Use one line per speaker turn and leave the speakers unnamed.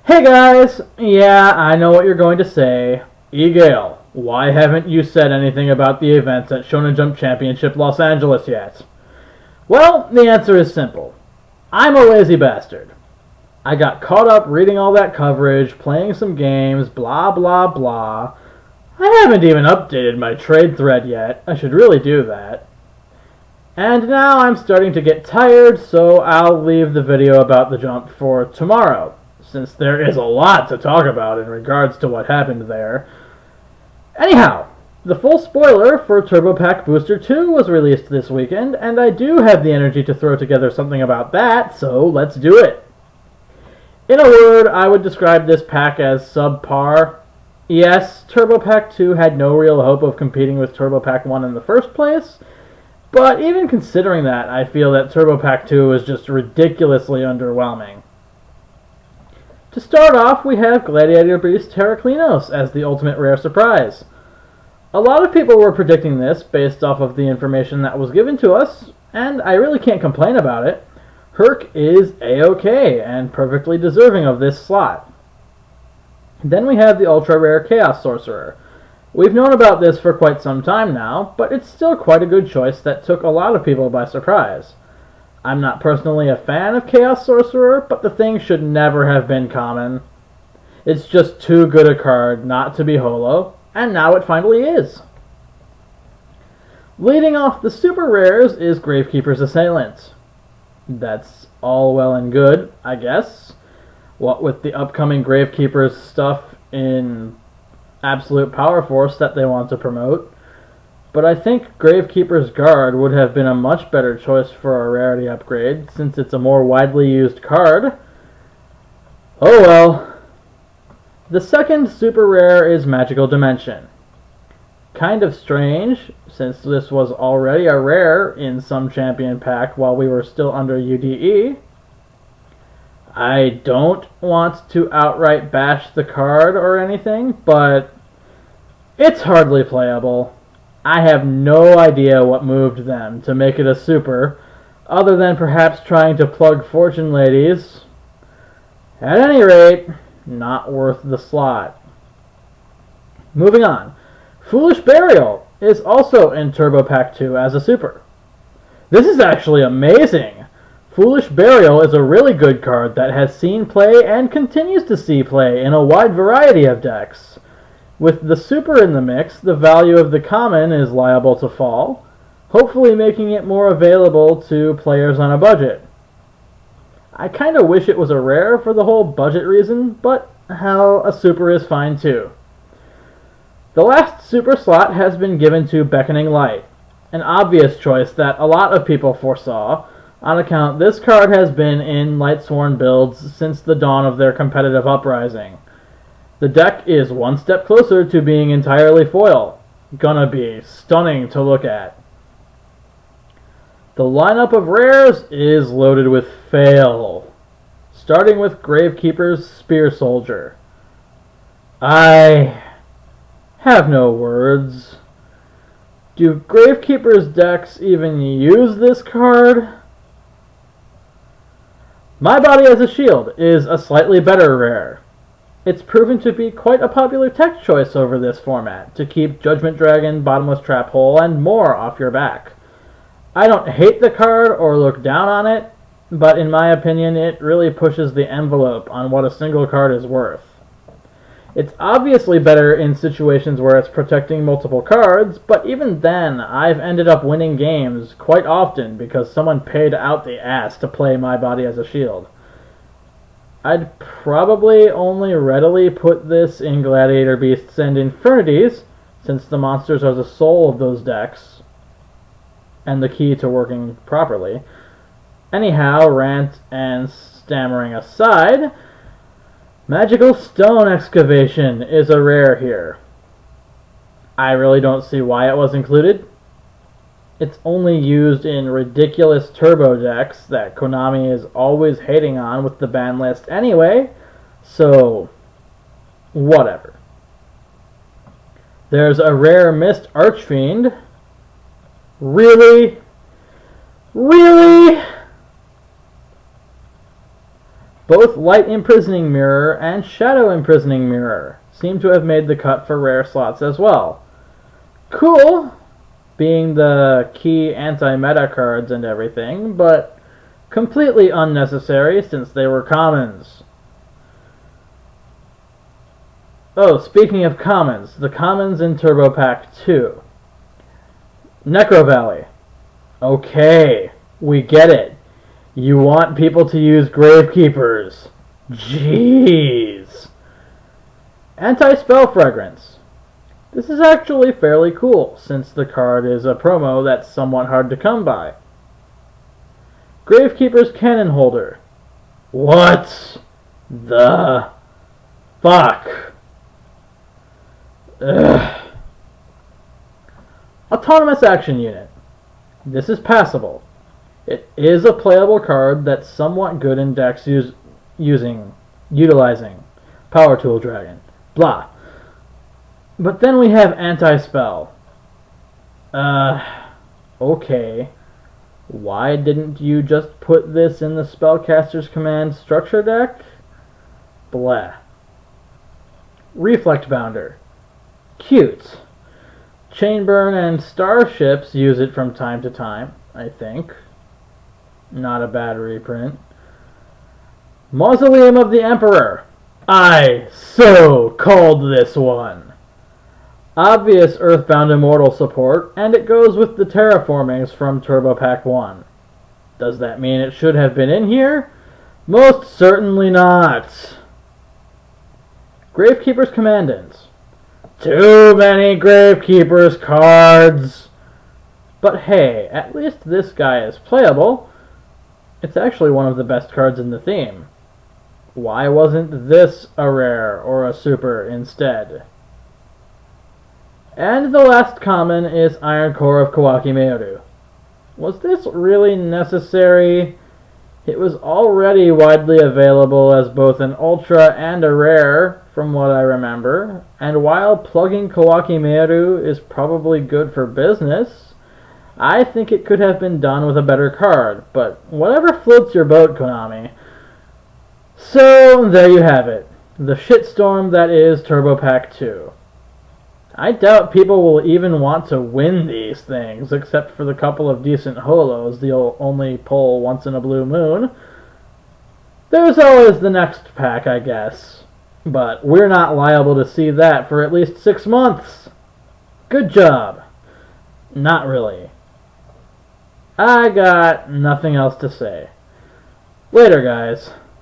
Hey guys! Yeah, I know what you're going to say. Gale, why haven't you said anything about the events at Shonen Jump Championship Los Angeles yet? Well, the answer is simple. I'm a lazy bastard. I got caught up reading all that coverage, playing some games, blah blah blah. I haven't even updated my trade thread yet. I should really do that. And now I'm starting to get tired, so I'll leave the video about the jump for tomorrow, since there is a lot to talk about in regards to what happened there. Anyhow, the full spoiler for Turbo Pack Booster 2 was released this weekend, and I do have the energy to throw together something about that, so let's do it. In a word, I would describe this pack as subpar. Yes, Turbo Pack 2 had no real hope of competing with Turbo Pack 1 in the first place, but even considering that, I feel that Turbo Pack 2 is just ridiculously underwhelming. To start off, we have Gladiator Beast Heraclinos as the ultimate rare surprise. A lot of people were predicting this based off of the information that was given to us, and I really can't complain about it. Herc is A-OK and perfectly deserving of this slot. Then we have the ultra rare Chaos Sorcerer. We've known about this for quite some time now, but it's still quite a good choice that took a lot of people by surprise. I'm not personally a fan of Chaos Sorcerer, but the thing should never have been common. It's just too good a card not to be holo, and now it finally is. Leading off the super rares is Gravekeeper's Assailant. That's all well and good, I guess. What with the upcoming Gravekeeper's stuff in Absolute Power Force that they want to promote. But I think Gravekeeper's Guard would have been a much better choice for a rarity upgrade, since it's a more widely used card. Oh well. The second super rare is Magical Dimension. Kind of strange, since this was already a rare in some champion pack while we were still under UDE. I don't want to outright bash the card or anything, but it's hardly playable. I have no idea what moved them to make it a super, other than perhaps trying to plug Fortune Ladies. At any rate, not worth the slot. Moving on. Foolish Burial is also in Turbo Pack 2 as a super. This is actually amazing! Foolish Burial is a really good card that has seen play and continues to see play in a wide variety of decks. With the super in the mix, the value of the common is liable to fall, hopefully making it more available to players on a budget. I kinda wish it was a rare for the whole budget reason, but hell, a super is fine too. The last super slot has been given to Beckoning Light, an obvious choice that a lot of people foresaw, on account this card has been in Lightsworn builds since the dawn of their competitive uprising. The deck is one step closer to being entirely foil. Gonna be stunning to look at. The lineup of rares is loaded with fail, starting with Gravekeeper's Spear Soldier. I have no words. Do Gravekeeper's decks even use this card? My Body as a Shield is a slightly better rare. It's proven to be quite a popular tech choice over this format, to keep Judgment Dragon, Bottomless Trap Hole, and more off your back. I don't hate the card or look down on it, but in my opinion it really pushes the envelope on what a single card is worth. It's obviously better in situations where it's protecting multiple cards, but even then I've ended up winning games quite often because someone paid out the ass to play My Body as a Shield. I'd probably only readily put this in Gladiator Beasts and Infernities, since the monsters are the soul of those decks, and the key to working properly. Anyhow, rant and stammering aside, Magical Stone Excavation is a rare here. I really don't see why it was included. It's only used in ridiculous turbo decks that Konami is always hating on with the ban list anyway, so whatever. There's a rare Mist Archfiend. Really? Really? Both Light Imprisoning Mirror and Shadow Imprisoning Mirror seem to have made the cut for rare slots as well. Cool, being the key anti-meta cards and everything, but completely unnecessary since they were commons. Oh, speaking of commons, the commons in Turbo Pack 2. Necro Valley. Okay, we get it. You want people to use Gravekeepers. Jeez. Anti-Spell Fragrance. This is actually fairly cool, since the card is a promo that's somewhat hard to come by. Gravekeeper's Cannon Holder. What the fuck? Ugh. Autonomous Action Unit. This is passable. It is a playable card that's somewhat good in decks utilizing Power Tool Dragon. Blah. But then we have Anti-Spell. Okay. Why didn't you just put this in the Spellcaster's Command structure deck? Blah. Reflect Bounder. Cute. Chainburn and Starships use it from time to time, I think. Not a bad reprint. Mausoleum of the Emperor. I so called this one. Obvious Earthbound Immortal support, and it goes with the terraformings from Turbo Pack 1. Does that mean it should have been in here? Most certainly not. Gravekeeper's Commandants. Too many Gravekeeper's cards! But hey, at least this guy is playable. It's actually one of the best cards in the theme. Why wasn't this a rare or a super instead? And the last common is Iron Core of Kawakimeru. Was this really necessary? It was already widely available as both an ultra and a rare, from what I remember, and while plugging Kawakimeru is probably good for business, I think it could have been done with a better card, but whatever floats your boat, Konami. So, there you have it. The shitstorm that is Turbo Pack 2. I doubt people will even want to win these things, except for the couple of decent holos they'll only pull once in a blue moon. There's always the next pack, I guess. But we're not liable to see that for at least 6 months. Good job. Not really. I got nothing else to say. Later, guys.